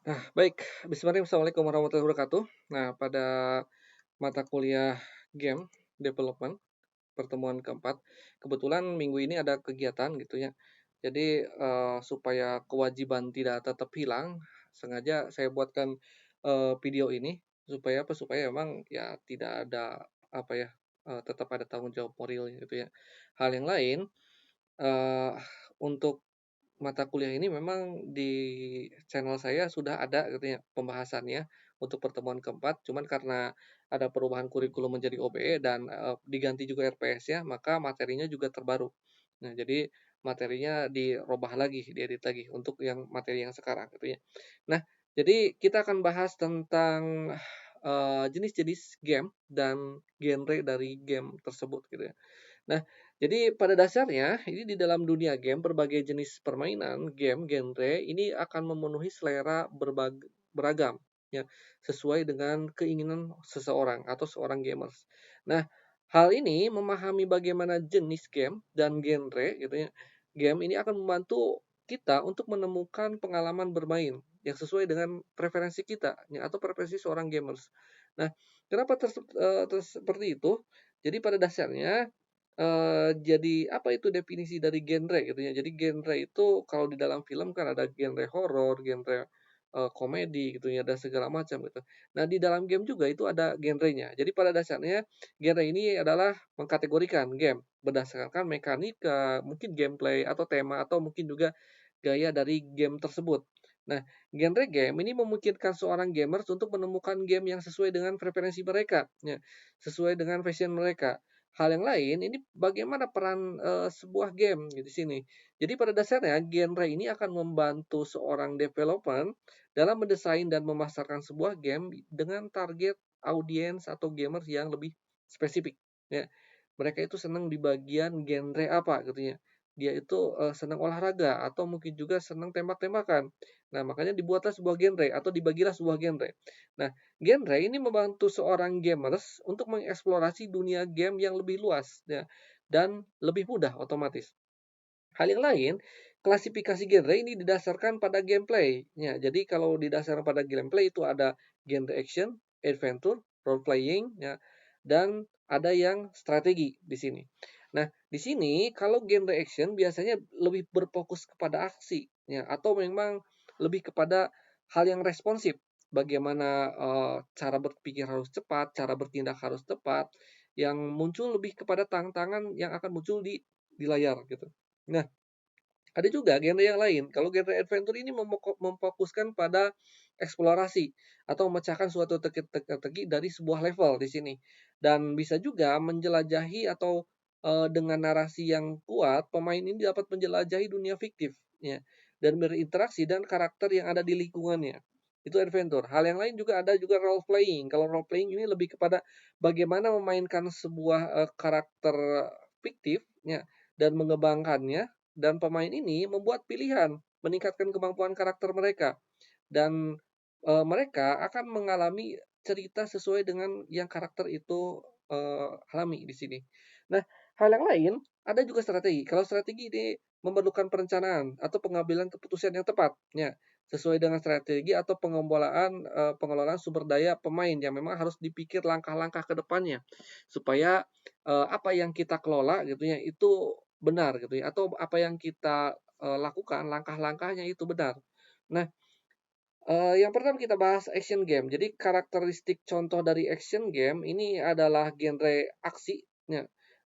Nah, baik. Bismillahirrahmanirrahim. Assalamualaikum warahmatullahi wabarakatuh. Nah, pada mata kuliah game development pertemuan keempat, kebetulan minggu ini ada kegiatan gitu ya. Jadi, supaya kewajiban tidak tetap hilang, sengaja saya buatkan, video ini supaya apa, supaya memang ya tidak ada apa ya, tetap ada tanggung jawab moral gitu ya. Hal yang lain, eee, untuk mata kuliah ini memang di channel saya sudah ada gitu ya pembahasannya untuk pertemuan keempat, cuman karena ada perubahan kurikulum menjadi OBE dan, diganti juga RPS-nya, maka materinya juga terbaru. Nah, jadi materinya dirubah lagi, diedit lagi untuk yang materi yang sekarang gitu ya. Nah, jadi kita akan bahas tentang, jenis-jenis game dan genre dari game tersebut gitu ya. Nah, jadi pada dasarnya ini di dalam dunia game berbagai jenis permainan game genre ini akan memenuhi selera beragam ya, sesuai dengan keinginan seseorang atau seorang gamers. Nah, hal ini memahami bagaimana jenis game dan genre gitu ya. Game ini akan membantu kita untuk menemukan pengalaman bermain yang sesuai dengan preferensi kita ya, atau preferensi seorang gamers. Nah, kenapa seperti itu? Jadi pada dasarnya jadi apa itu definisi dari genre gitu ya. Jadi genre itu kalau di dalam film kan ada genre horor, genre, komedi gitu ya, dan segala macam gitu. Nah, di dalam game juga itu ada genrenya. Jadi pada dasarnya genre ini adalah mengkategorikan game berdasarkan mekanika, mungkin gameplay atau tema atau mungkin juga gaya dari game tersebut. Nah, genre game ini memungkinkan seorang gamers untuk menemukan game yang sesuai dengan preferensi mereka, ya, sesuai dengan passion mereka. Hal yang lain, ini bagaimana peran, sebuah game di sini. Jadi pada dasarnya genre ini akan membantu seorang developer dalam mendesain dan memasarkan sebuah game dengan target audiens atau gamers yang lebih spesifik, ya. Mereka itu senang di bagian genre apa gitu ya. Dia itu, senang olahraga atau mungkin juga senang tembak-tembakan. Nah, makanya dibuatlah sebuah genre atau dibagilah sebuah genre. Nah, genre ini membantu seorang gamers untuk mengeksplorasi dunia game yang lebih luas ya, dan lebih mudah otomatis. Hal yang lain, klasifikasi genre ini didasarkan pada gameplay. Ya, jadi kalau didasarkan pada gameplay itu ada genre action, adventure, role playing, ya, dan ada yang strategi di sini. Nah, di sini kalau genre action biasanya lebih berfokus kepada aksi, ya, atau memang lebih kepada hal yang responsif. Bagaimana cara berpikir harus cepat, cara bertindak harus tepat, yang muncul lebih kepada tantangan yang akan muncul di layar gitu. Nah, ada juga genre yang lain. Kalau genre adventure ini memfokuskan pada eksplorasi atau memecahkan suatu teka-teki dari sebuah level di sini. Dan bisa juga menjelajahi atau, dengan narasi yang kuat, pemain ini dapat menjelajahi dunia fiktif, ya, dan berinteraksi dan karakter yang ada di lingkungannya. Itu adventure. Hal yang lain juga ada juga role playing. Kalau role playing ini lebih kepada bagaimana memainkan sebuah, karakter fiktif, ya, dan mengembangkannya dan pemain ini membuat pilihan, meningkatkan kemampuan karakter mereka, dan, mereka akan mengalami cerita sesuai dengan yang karakter itu, alami di sini. Nah, hal yang lain, ada juga strategi. Kalau strategi ini memerlukan perencanaan atau pengambilan keputusan yang tepat, ya, sesuai dengan strategi atau pengelolaan sumber daya pemain yang memang harus dipikir langkah-langkah ke depannya, supaya, apa yang kita kelola gitu ya, itu benar gitu ya, atau apa yang kita, lakukan langkah-langkahnya itu benar. Nah, yang pertama kita bahas action game. Jadi karakteristik contoh dari action game ini adalah genre aksi, ya,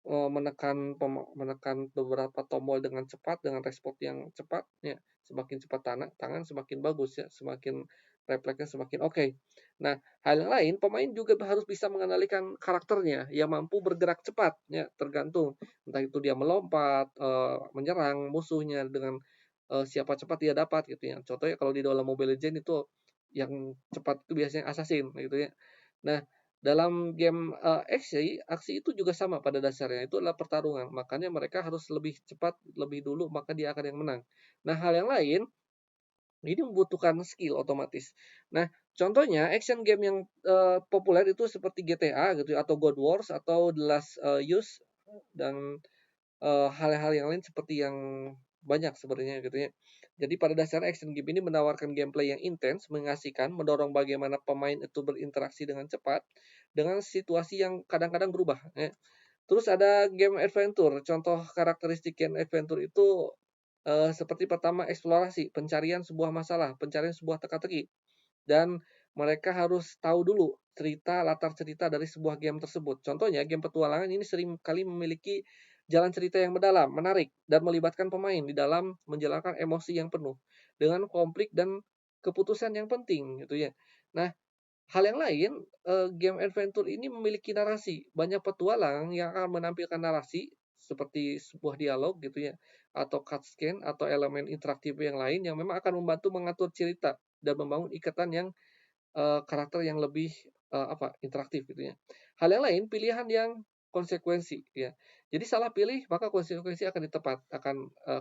menekan beberapa tombol dengan cepat, dengan respons yang cepat, ya. Semakin cepat tangan semakin bagus ya, semakin refleksnya semakin oke. Nah, hal yang lain, pemain juga harus bisa mengendalikan karakternya yang mampu bergerak cepat, ya, tergantung entah itu dia melompat, menyerang musuhnya dengan siapa cepat dia dapat gitu ya. Contohnya kalau di dalam Mobile Legends itu yang cepat itu biasanya assassin gitu ya. Nah, dalam game, aksi itu juga sama pada dasarnya, itu adalah pertarungan. Makanya mereka harus lebih cepat, lebih dulu, maka dia akan yang menang. Nah, hal yang lain, ini membutuhkan skill otomatis. Nah, contohnya action game yang, populer itu seperti GTA gitu ya, atau God Wars, atau The Last, Us, dan hal-hal yang lain seperti yang banyak sebenarnya gitu ya. Jadi pada dasarnya action game ini menawarkan gameplay yang intens, mengasihkan, mendorong bagaimana pemain itu berinteraksi dengan cepat, dengan situasi yang kadang-kadang berubah. Ya. Terus ada game adventure. Contoh karakteristik game adventure itu seperti pertama eksplorasi, pencarian sebuah masalah, pencarian sebuah teka-teki. Dan mereka harus tahu dulu latar cerita dari sebuah game tersebut. Contohnya, game petualangan ini sering kali memiliki jalan cerita yang mendalam, menarik, dan melibatkan pemain di dalam menjalankan emosi yang penuh dengan konflik dan keputusan yang penting gitu ya. Nah, hal yang lain, game adventure ini memiliki narasi. Banyak petualang yang akan menampilkan narasi seperti sebuah dialog gitu ya, atau cutscene atau elemen interaktif yang lain yang memang akan membantu mengatur cerita dan membangun ikatan yang karakter yang lebih, interaktif gitu ya. Hal yang lain, pilihan yang konsekuensi ya. Jadi salah pilih maka konsekuensi akan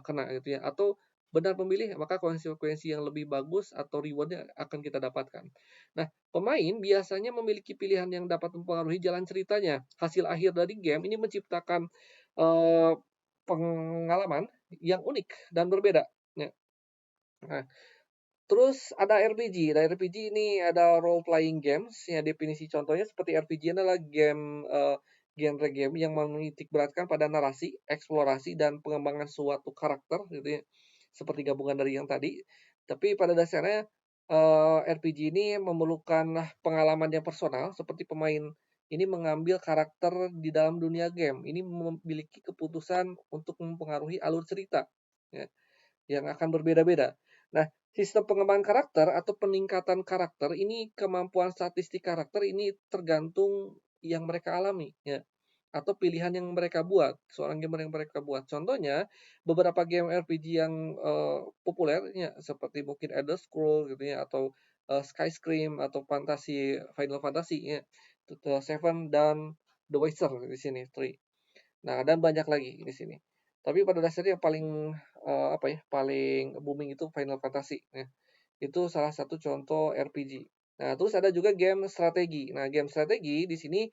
kena gitu ya, atau benar memilih maka konsekuensi yang lebih bagus atau reward-nya akan kita dapatkan. Nah, pemain biasanya memiliki pilihan yang dapat mempengaruhi jalan ceritanya. Hasil akhir dari game ini menciptakan, eee, pengalaman yang unik dan berbeda, ya. Nah, terus ada RPG. Nah, RPG ini ada role playing games, ya definisi contohnya seperti RPG adalah genre game yang menitik beratkan pada narasi, eksplorasi, dan pengembangan suatu karakter gitu ya, seperti gabungan dari yang tadi. Tapi pada dasarnya, RPG ini memerlukan pengalaman yang personal, seperti pemain ini mengambil karakter di dalam dunia game. Ini memiliki keputusan untuk mempengaruhi alur cerita, ya. Yang akan berbeda-beda. Nah, sistem pengembangan karakter atau peningkatan karakter ini kemampuan statistik karakter ini tergantung yang mereka alami ya atau pilihan yang mereka buat, seorang gamer yang mereka buat. Contohnya, beberapa game RPG yang populer ya seperti mungkin Elder Scrolls gitu ya atau Skyscrim atau Final Fantasy ya, Seven dan The Witcher di sini, 3. Nah, dan banyak lagi di sini. Tapi pada dasarnya yang paling, paling booming itu Final Fantasy, ya. Itu salah satu contoh RPG. Nah, terus ada juga game strategi. Nah, game strategi di sini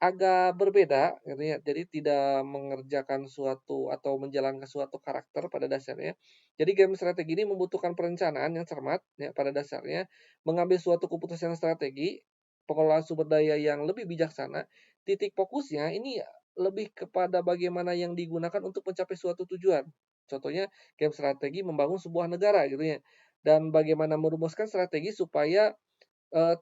agak berbeda gitu ya. Jadi tidak mengerjakan suatu atau menjalankan suatu karakter pada dasarnya. Jadi game strategi ini membutuhkan perencanaan yang cermat ya pada dasarnya, mengambil suatu keputusan strategi, pengelolaan sumber daya yang lebih bijaksana. Titik fokusnya ini lebih kepada bagaimana yang digunakan untuk mencapai suatu tujuan. Contohnya game strategi membangun sebuah negara gitu ya. Dan bagaimana merumuskan strategi supaya eh,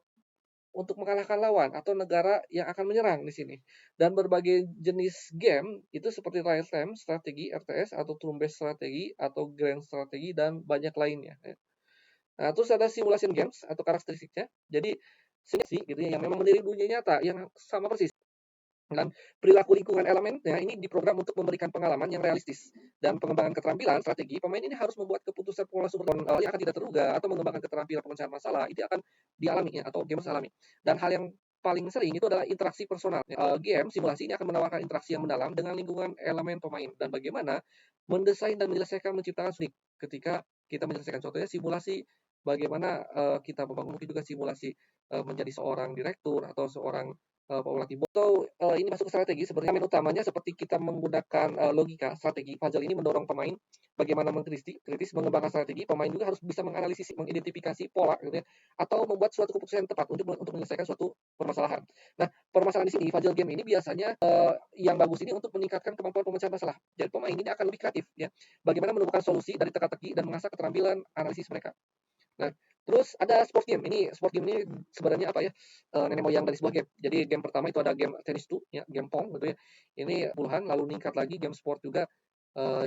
untuk mengalahkan lawan atau negara yang akan menyerang di sini. Dan berbagai jenis game itu seperti real time strategi RTS atau turn based strategi atau grand strategi dan banyak lainnya ya. Nah, terus ada simulation games atau karakteristiknya. Jadi simulasi gitu ya yang memang meniru dunia nyata yang sama persis. Dan perilaku lingkungan elemennya ini diprogram untuk memberikan pengalaman yang realistis. Dan pengembangan keterampilan strategi, pemain ini harus membuat keputusan pola sumber yang akan tidak terduga atau mengembangkan keterampilan pemecahan masalah, itu akan dialami ya, atau gamers alami. Dan hal yang paling sering itu adalah interaksi personal. Game simulasi ini akan menawarkan interaksi yang mendalam dengan lingkungan elemen pemain dan bagaimana mendesain dan menyelesaikan menciptakan sulit ketika kita menyelesaikan contohnya simulasi bagaimana kita membangun mungkin juga simulasi menjadi seorang direktur atau seorang pelatih atau ini masuk ke strategi sebenarnya main utamanya seperti kita menggunakan logika strategi. Puzzle ini mendorong pemain bagaimana kritis mengembangkan strategi. Pemain juga harus bisa menganalisis, mengidentifikasi pola gitu ya, atau membuat suatu keputusan yang tepat untuk menyelesaikan suatu permasalahan. Nah, permasalahan di sini puzzle game ini biasanya yang bagus ini untuk meningkatkan kemampuan pemecahan masalah. Jadi pemain ini akan lebih kreatif ya. Bagaimana menemukan solusi dari teka-teki dan mengasah keterampilan analisis mereka. Nah, terus ada sport game. Sport game ini sebenarnya apa ya? Nenek moyang dari sebuah game. Jadi game pertama itu ada game tenis tuh, ya, game pong gitu ya. Ini puluhan, lalu meningkat lagi game sport juga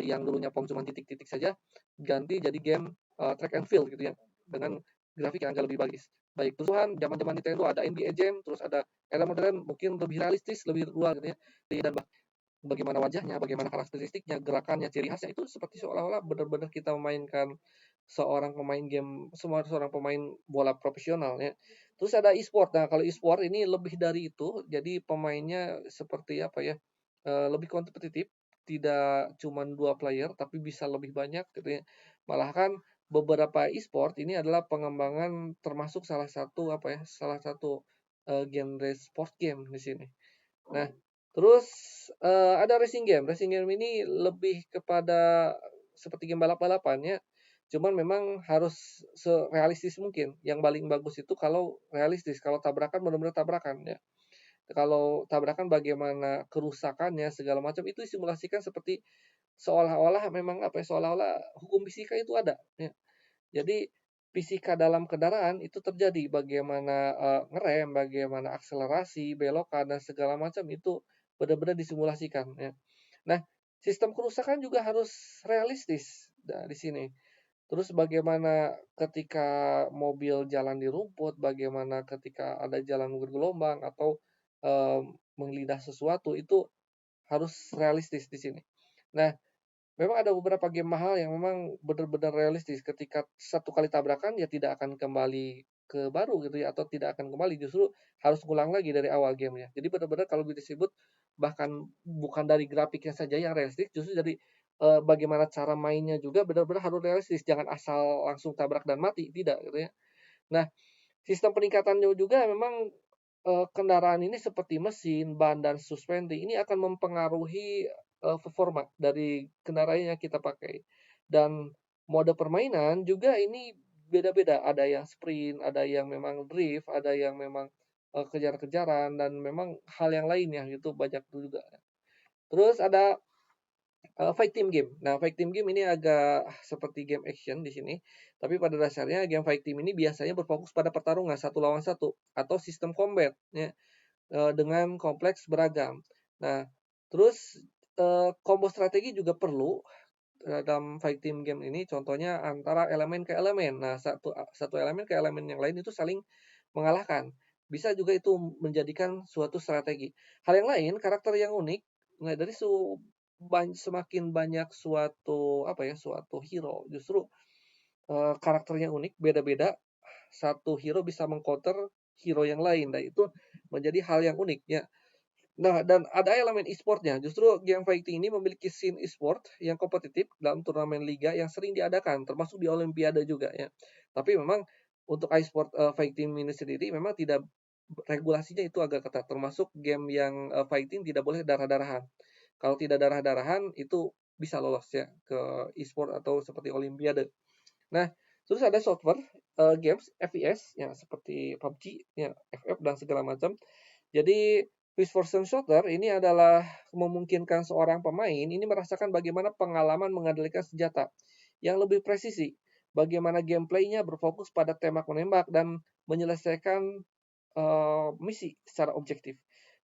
yang dulunya pong cuma titik-titik saja, ganti jadi game track and field gitu ya, dengan grafik yang agak lebih bagus. Baik, terusan zaman-zaman Nintendo ada NBA Jam, terus ada era modern mungkin lebih realistis, lebih luas gitu ya. Dan bagaimana wajahnya, bagaimana karakteristiknya, gerakannya, ciri khasnya itu seperti seolah-olah benar-benar kita memainkan seorang pemain game, seorang pemain bola profesional ya. Terus ada e-sport. Nah, kalau e-sport ini lebih dari itu. Jadi pemainnya seperti apa ya? Lebih kompetitif, tidak cuma 2 player tapi bisa lebih banyak gitu ya. Malahan beberapa e-sport ini adalah pengembangan termasuk salah satu apa ya? Salah satu genre sport game di sini. Nah, terus ada racing game. Racing game ini lebih kepada seperti game balap-balapan ya. Cuman memang harus serealistis mungkin. Yang paling bagus itu kalau realistis, kalau tabrakan benar-benar tabrakan ya. Kalau tabrakan bagaimana kerusakannya segala macam itu disimulasikan seperti seolah-olah memang apa ya, seolah-olah hukum fisika itu ada ya. Jadi fisika dalam kendaraan itu terjadi, bagaimana, ngerem, bagaimana akselerasi, belokan, dan segala macam itu benar-benar disimulasikan ya. Nah, sistem kerusakan juga harus realistis di sini. Terus bagaimana ketika mobil jalan di rumput, bagaimana ketika ada jalan bergelombang atau, menggelidah sesuatu, itu harus realistis di sini. Nah, memang ada beberapa game mahal yang memang benar-benar realistis, ketika satu kali tabrakan ya tidak akan kembali ke baru gitu ya, atau tidak akan kembali, justru harus ngulang lagi dari awal gamenya. Jadi benar-benar kalau disebut bahkan bukan dari grafiknya saja yang realistis, justru dari, bagaimana cara mainnya juga benar-benar harus realistis, jangan asal langsung tabrak dan mati, tidak gitu ya. Nah, sistem peningkatannya juga memang, kendaraan ini seperti mesin, ban, dan suspensi ini akan mempengaruhi, performa dari kendaraan yang kita pakai. Dan mode permainan juga ini beda-beda, ada yang sprint, ada yang memang drift, ada yang memang, kejar-kejaran, dan memang hal yang lainnya gitu banyak juga. Terus ada fight team game. Nah, fight team game ini agak seperti game action di sini, tapi pada dasarnya game fight team ini biasanya berfokus pada pertarungan satu lawan satu atau sistem combat ya, dengan kompleks beragam. Nah, terus, combo strategi juga perlu dalam fight team game ini, contohnya antara elemen ke elemen. Nah, satu elemen ke elemen yang lain itu saling mengalahkan. Bisa juga itu menjadikan suatu strategi. Hal yang lain, karakter yang unik, nah dari semakin banyak suatu apa ya, suatu hero, justru, karakternya unik, beda-beda, satu hero bisa mengcounter hero yang lain. Nah, itu menjadi hal yang unik ya. Nah, dan ada elemen e-sport-nya. Justru game fighting ini memiliki scene e-sport yang kompetitif dalam turnamen liga yang sering diadakan, termasuk di Olimpiade juga ya. Tapi memang untuk e-sport, fighting ini sendiri memang tidak, regulasinya itu agak ketat, termasuk game yang, fighting tidak boleh darah-darahan. Kalau tidak darah-darahan itu bisa lolos ya ke e-sport atau seperti Olimpiade. Nah, terus ada software, games FPS yang seperti PUBG, ya, FF dan segala macam. Jadi first person shooter ini adalah memungkinkan seorang pemain ini merasakan bagaimana pengalaman mengendalikan senjata yang lebih presisi, bagaimana gameplaynya berfokus pada tembak menembak dan menyelesaikan, misi secara objektif.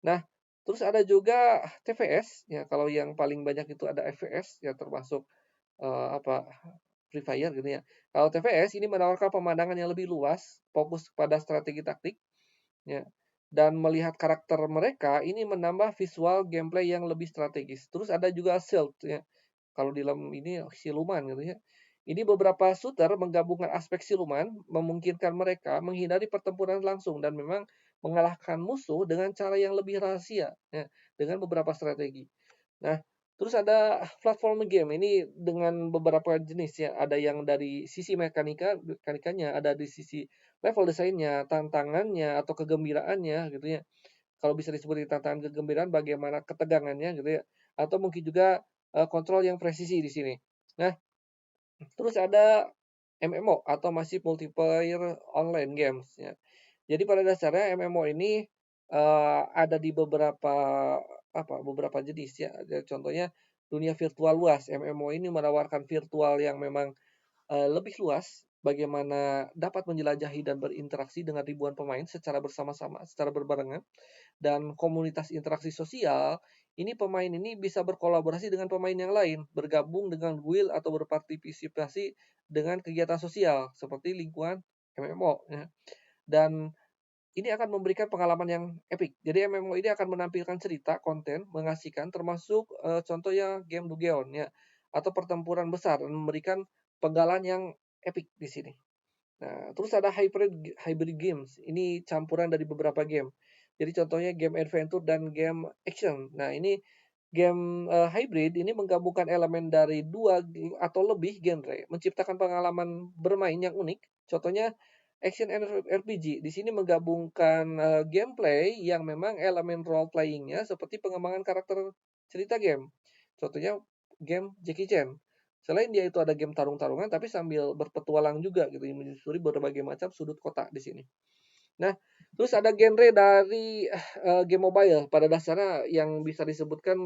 Nah, terus ada juga TVS, ya kalau yang paling banyak itu ada FPS, ya termasuk, apa, Free Fire gitu ya. Kalau TVS ini menawarkan pemandangan yang lebih luas, fokus pada strategi taktik, ya, dan melihat karakter mereka ini menambah visual gameplay yang lebih strategis. Terus ada juga Stealth ya, kalau di dalam ini siluman gitu ya. Ini beberapa shooter menggabungkan aspek siluman, memungkinkan mereka menghindari pertempuran langsung dan memang mengalahkan musuh dengan cara yang lebih rahasia, ya, dengan beberapa strategi. Nah, terus ada platform game ini dengan beberapa jenis ya, ada yang dari sisi mekanikanya, ada di sisi level desainnya, tantangannya, atau kegembiraannya gitu ya. Kalau bisa disebut tantangan kegembiraan bagaimana ketegangannya gitu ya, atau mungkin juga, kontrol yang presisi di sini. Nah, terus ada MMO atau Massive Multiplayer Online Games ya. Jadi pada dasarnya MMO ini, ada di beberapa jenis ya. Contohnya dunia virtual luas. MMO ini menawarkan virtual yang memang, lebih luas, bagaimana dapat menjelajahi dan berinteraksi dengan ribuan pemain secara bersama-sama, secara berbarengan, dan komunitas interaksi sosial, ini pemain ini bisa berkolaborasi dengan pemain yang lain, bergabung dengan guild atau berpartisipasi dengan kegiatan sosial seperti lingkungan MMO ya. Dan ini akan memberikan pengalaman yang epic. Jadi MMO ini akan menampilkan cerita, konten, mengasihkan termasuk, contohnya game Dugeon ya, atau pertempuran besar dan memberikan penggalan yang epic di sini. Nah, terus ada hybrid games. Ini campuran dari beberapa game. Jadi contohnya game adventure dan game action. Nah, ini game, hybrid ini menggabungkan elemen dari dua atau lebih genre, menciptakan pengalaman bermain yang unik. Contohnya action RPG. Di sini menggabungkan, gameplay yang memang elemen role playing-nya seperti pengembangan karakter cerita game. Contohnya game Jackie Chan. Selain dia itu ada game tarung-tarungan, tapi sambil berpetualang juga gitu, menyusuri berbagai macam sudut kota di sini. Nah, terus ada genre dari, game mobile. Pada dasarnya yang bisa disebutkan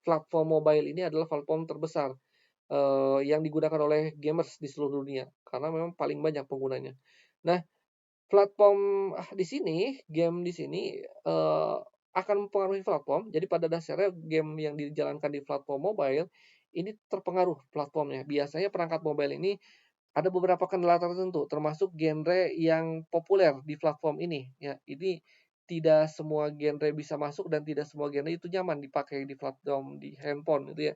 platform mobile ini adalah platform terbesar, yang digunakan oleh gamers di seluruh dunia, karena memang paling banyak penggunanya. Nah, platform, di sini, game di sini, akan mempengaruhi platform. Jadi pada dasarnya game yang dijalankan di platform mobile, ini terpengaruh platformnya. Biasanya perangkat mobile ini ada beberapa kendala tertentu, termasuk genre yang populer di platform ini, ya. Ini tidak semua genre bisa masuk dan tidak semua genre itu nyaman dipakai di platform di handphone gitu ya.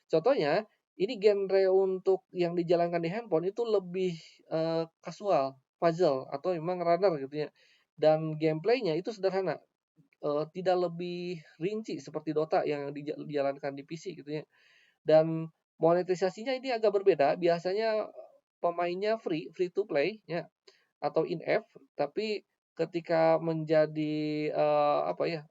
Contohnya, ini genre untuk yang dijalankan di handphone itu lebih, kasual, puzzle, atau memang runner gitu ya. Dan gameplaynya itu sederhana, tidak lebih rinci seperti Dota yang dijalankan di PC gitu ya. Dan monetisasinya ini agak berbeda, biasanya pemainnya free to play ya, atau in-app, tapi ketika menjadi, apa ya,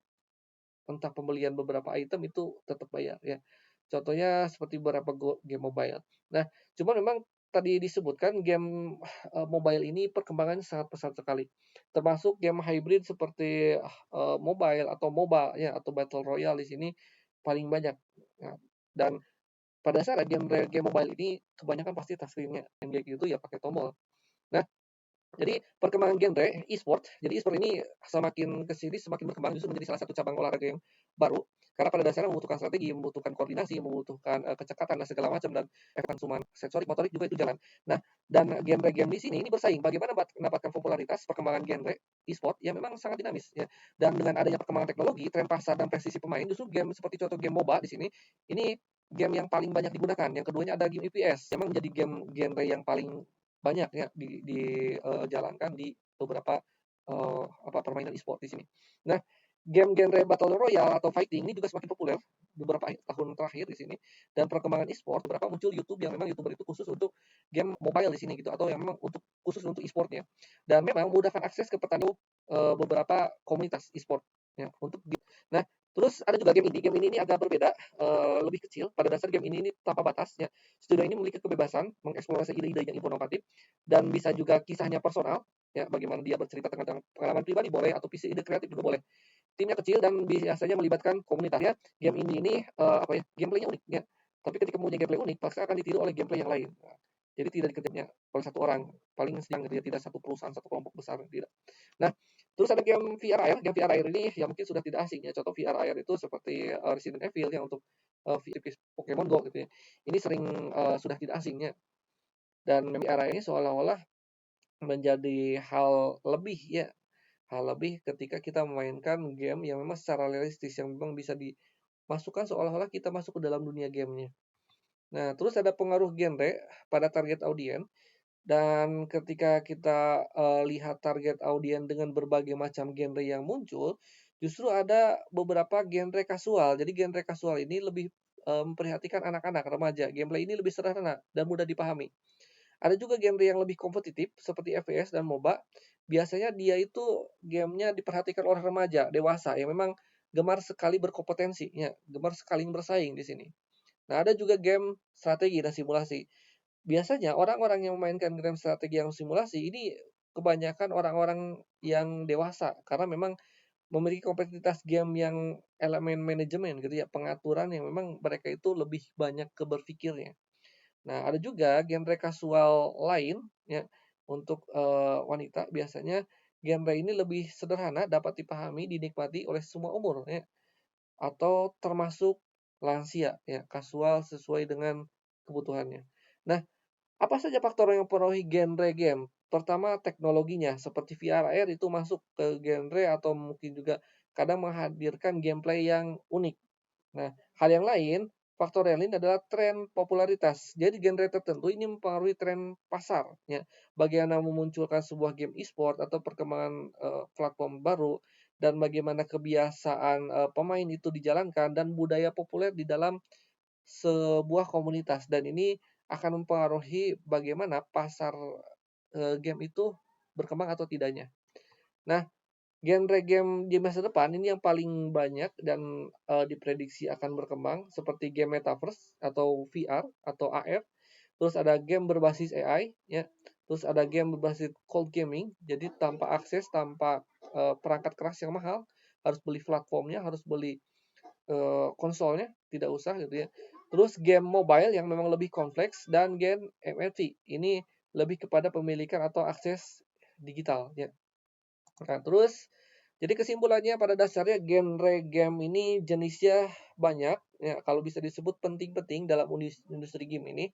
entah pembelian beberapa item itu tetap bayar ya. Contohnya seperti beberapa game mobile. Nah, cuman memang tadi disebutkan game, mobile ini perkembangannya sangat pesat sekali. Termasuk game hybrid seperti, mobile atau MOBA ya, atau battle royale di sini paling banyak. Nah, dan pada dasarnya genre game mobile ini kebanyakan pasti touchscreen-nya, yang kayak gitu ya pakai tombol. Nah, jadi perkembangan genre e-sport, jadi e-sport ini semakin ke sini semakin berkembang justru menjadi salah satu cabang olahraga yang baru, karena pada dasarnya membutuhkan strategi, membutuhkan koordinasi, membutuhkan, kecekatan dan segala macam dan efek konsumen sensorik, motorik juga itu jalan. Nah, dan genre game di sini ini bersaing bagaimana mendapatkan popularitas perkembangan genre e-sport yang memang sangat dinamis ya. Dan dengan adanya perkembangan teknologi, tren pasar dan presisi pemain, justru game seperti contoh game MOBA di sini, ini game yang paling banyak digunakan. Yang keduanya ada game FPS, memang menjadi game genre yang paling banyak ya dijalankan di beberapa, permainan e-sport di sini. Nah, game genre battle royale atau fighting ini juga semakin populer beberapa tahun terakhir di sini, dan perkembangan e-sport beberapa muncul YouTube yang memang YouTuber itu khusus untuk game mobile di sini gitu, atau yang memang khusus untuk e-sport-nya. Dan memang memudahkan akses ke beberapa komunitas e-sport ya untuk nah, terus ada juga game ini agak berbeda, lebih kecil. Pada dasar game ini tanpa batas ya. Studio ini memiliki kebebasan mengeksplorasi ide-ide yang inovatif dan bisa juga kisahnya personal, ya, bagaimana dia bercerita tentang pengalaman pribadi boleh atau visi ide kreatif juga boleh. Timnya kecil dan biasanya melibatkan komunitas ya. Game ini gameplaynya unik ya. Tapi ketika mempunyai gameplay unik, pasti akan ditiru oleh gameplay yang lain. Nah, jadi tidak dikerjakannya oleh satu orang, paling sedang gitu ya, tidak satu perusahaan, satu kelompok besar, tidak. Nah, terus ada game VR AR. Game VR AR ini yang mungkin sudah tidak asing ya. Contoh VR AR itu seperti Resident Evil yang untuk Pokemon Go gitu ya. Ini sering sudah tidak asing ya. Dan meme era ini seolah-olah menjadi hal lebih ketika kita memainkan game yang memang secara realistis, yang memang bisa dimasukkan seolah-olah kita masuk ke dalam dunia gamenya. Nah, terus ada pengaruh genre pada target audien, dan ketika kita, lihat target audien dengan berbagai macam genre yang muncul, justru ada beberapa genre kasual. Jadi genre kasual ini lebih, memperhatikan anak-anak, remaja. Gameplay ini lebih sederhana dan mudah dipahami. Ada juga genre yang lebih kompetitif seperti FPS dan MOBA. Biasanya dia itu gamenya diperhatikan oleh remaja, dewasa yang memang gemar sekali berkompetensi, ya, gemar sekali bersaing di sini. Nah, ada juga game strategi dan simulasi. Biasanya orang-orang yang memainkan game strategi yang simulasi ini kebanyakan orang-orang yang dewasa karena memang memiliki kompetitif game yang elemen manajemen gitu ya, pengaturan yang memang mereka itu lebih banyak ke berpikirnya. Nah, ada juga genre kasual lain ya, untuk, wanita biasanya genre ini lebih sederhana, dapat dipahami, dinikmati oleh semua umur ya, atau termasuk lansia ya, kasual sesuai dengan kebutuhannya. Nah, apa saja faktor yang mempengaruhi genre game? Pertama, teknologinya, seperti VR AR itu masuk ke genre atau mungkin juga kadang menghadirkan gameplay yang unik. Nah, hal yang lain, faktor yang lain adalah tren popularitas. Jadi genre tertentu ini mempengaruhi tren pasar, ya. Bagaimana memunculkan sebuah game e-sport atau perkembangan platform baru dan bagaimana kebiasaan pemain itu dijalankan dan budaya populer di dalam sebuah komunitas, dan ini akan mempengaruhi bagaimana pasar game itu berkembang atau tidaknya. Nah, genre game di masa depan ini yang paling banyak dan, diprediksi akan berkembang seperti game metaverse atau VR atau AR. terus ada game berbasis AI, ya, terus ada game berbasis cold gaming, jadi tanpa akses, tanpa perangkat keras yang mahal, harus beli platformnya, harus beli konsolnya, tidak usah gitu ya. Terus game mobile yang memang lebih kompleks dan game MMT, ini lebih kepada pemilikan atau akses digital ya. Nah, terus jadi kesimpulannya pada dasarnya genre game ini jenisnya banyak ya, kalau bisa disebut penting-penting dalam industri game ini.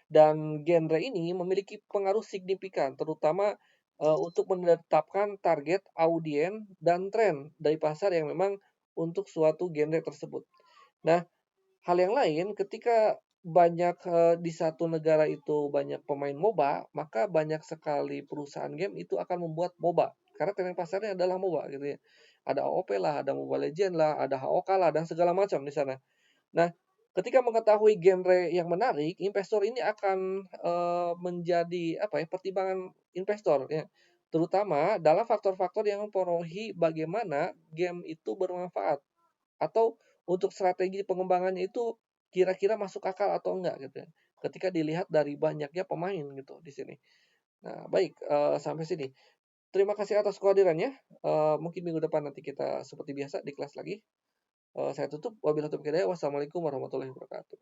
Dan genre ini memiliki pengaruh signifikan terutama untuk menetapkan target audiens dan tren dari pasar yang memang untuk suatu genre tersebut. Nah, hal yang lain ketika banyak, di satu negara itu banyak pemain MOBA, maka banyak sekali perusahaan game itu akan membuat MOBA, karena tren pasarnya adalah MOBA gitu ya. Ada AOP lah, ada Mobile Legends lah, ada HOK lah, dan segala macam di sana. Nah, ketika mengetahui genre yang menarik, investor ini akan, menjadi apa ya, pertimbangan investor ya, terutama dalam faktor-faktor yang mempengaruhi bagaimana game itu bermanfaat atau untuk strategi pengembangannya itu kira-kira masuk akal atau enggak gitu ya, ketika dilihat dari banyaknya pemain gitu di sini. Nah baik, sampai sini. Terima kasih atas kehadirannya, mungkin minggu depan nanti kita seperti biasa di kelas lagi. Saya tutup, wabillahi taufiq hidayah, wassalamualaikum warahmatullahi wabarakatuh.